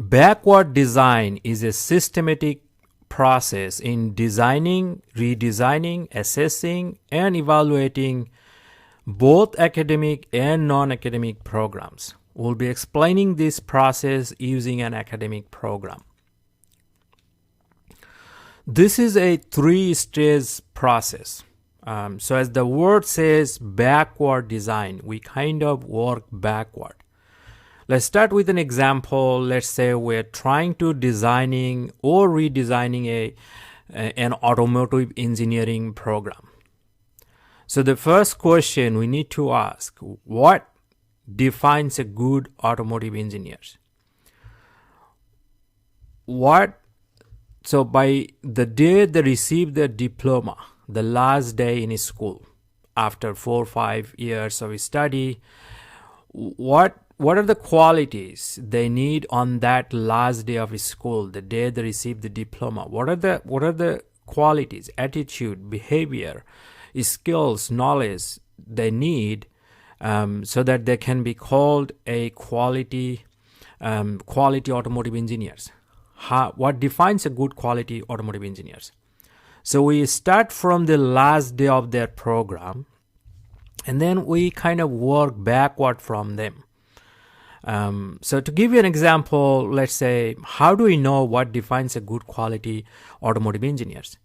Backward design is a systematic process in designing, redesigning, assessing, and evaluating both academic and non-academic programs. We'll be explaining this process using an academic program. This is a three-stage process. So as the word says, backward design, we kind of work backward. Let's start with an example. Let's say we're trying to designing or redesigning an automotive engineering program. So the first question we need to ask, what defines a good automotive engineer? So by the day they receive their diploma, the last day in school, after 4 or 5 years of study, what are the qualities they need on that last day of school, the day they receive the diploma? What are the qualities, attitude, behavior, skills, knowledge they need so that they can be called a quality automotive engineers? What defines a good quality automotive engineers? So we start from the last day of their program, and then we kind of work backward from them. So to give you an example, let's say, how do we know what defines a good quality automotive engineers?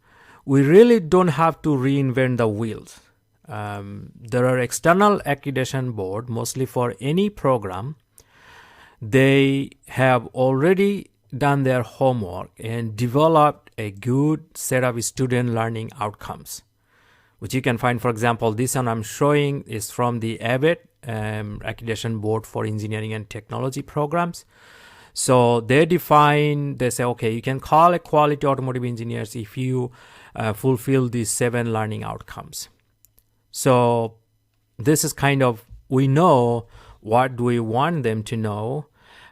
We really don't have to reinvent the wheels. There are external accreditation board, mostly for any program. They have already done their homework and developed a good set of student learning outcomes, which you can find, for example, this one I'm showing is from the ABET, Accreditation Board for Engineering and Technology Programs. So they say, okay, you can call a quality automotive engineers if you fulfill these 7 learning outcomes. So this is kind of, we know what do we want them to know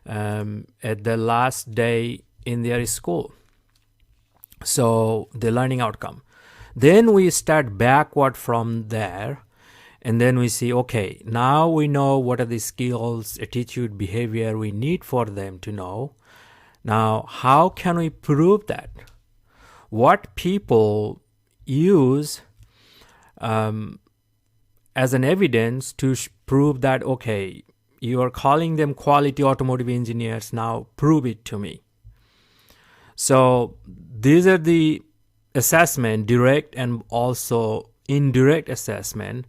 at the last day in their school. So the learning outcome. Then we start backward from there, and then we see, okay, now we know what are the skills, attitude, behavior we need for them to know. Now, how can we prove that? What people use as an evidence to prove that, okay, you are calling them quality automotive engineers, now prove it to me. So these are the assessment, direct and also indirect assessment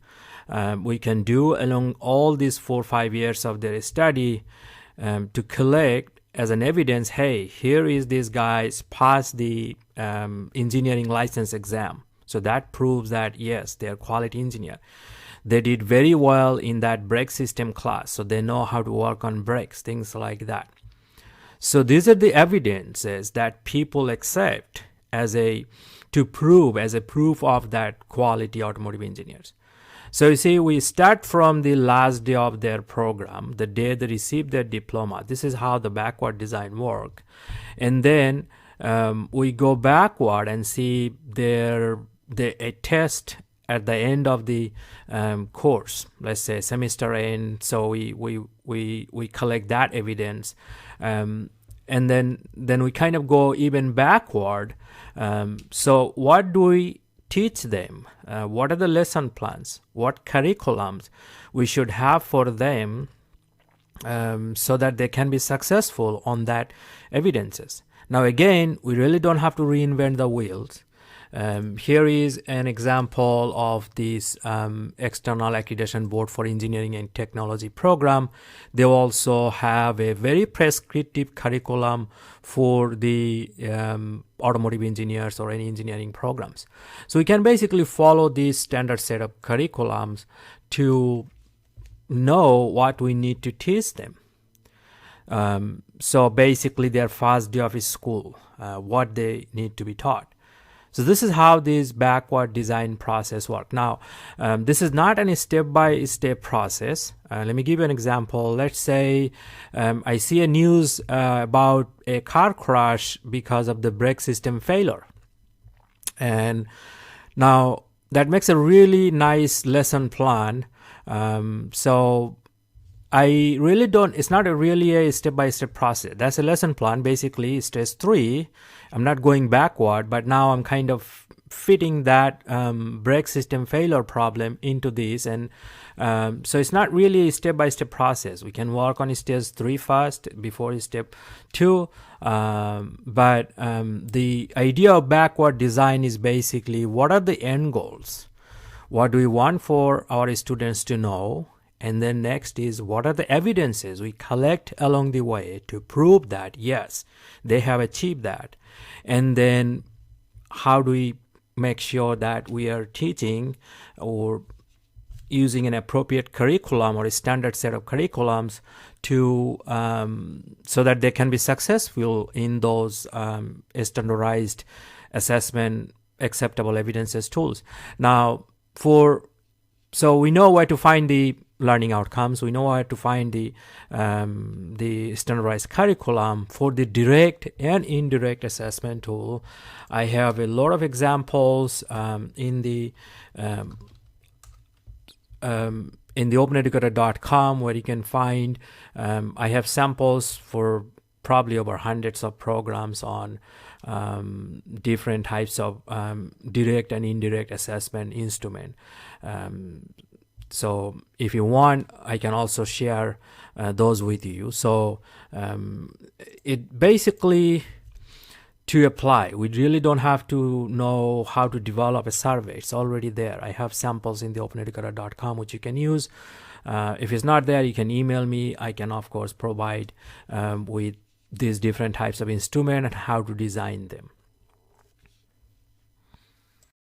we can do along all these 4 or 5 years of their study to collect as an evidence, hey, here is these guys passed the engineering license exam. So that proves that, yes, they're quality engineer. They did very well in that brake system class, so they know how to work on brakes, things like that. So these are the evidences that people accept to prove as a proof of that quality automotive engineers. So you see, we start from the last day of their program, the day they receive their diploma. This is how the backward design work. And then we go backward and see a test at the end of the course, let's say semester end. So we collect that evidence, and then we kind of go even backward. So what do we teach them? What are the lesson plans? What curriculums we should have for them so that they can be successful on that evidences? Now again, we really don't have to reinvent the wheels. Here is an example of this external accreditation board for engineering and technology program. They also have a very prescriptive curriculum for the automotive engineers or any engineering programs. So we can basically follow this standard set of curriculums to know what we need to teach them. So basically their first day of school, what they need to be taught. So this is how this backward design process works. Now, this is not a step-by-step process. Let me give you an example. Let's say I see a news about a car crash because of the brake system failure. And now that makes a really nice lesson plan. So I really don't, it's not really a step-by-step process. That's a lesson plan, basically stage 3. I'm not going backward, but now I'm kind of fitting that break system failure problem into this. And so it's not really a step-by-step process. We can work on stage 3 first before step 2. But the idea of backward design is basically, what are the end goals? What do we want for our students to know? And then next is, what are the evidences we collect along the way to prove that, yes, they have achieved that? And then how do we make sure that we are teaching or using an appropriate curriculum or a standard set of curriculums to so that they can be successful in those standardized assessment acceptable evidences tools. Now, so we know where to find the learning outcomes. We know where to find the standardized curriculum. For the direct and indirect assessment tool, I have a lot of examples in the openeducator.com, where you can find. I have samples for probably over hundreds of programs on different types of direct and indirect assessment instrument. So if you want, I can also share those with you. So it basically, to apply, we really don't have to know how to develop a survey. It's already there. I have samples in the openeducator.com which you can use. If it's not there, you can email me. I can, of course, provide with these different types of instruments and how to design them.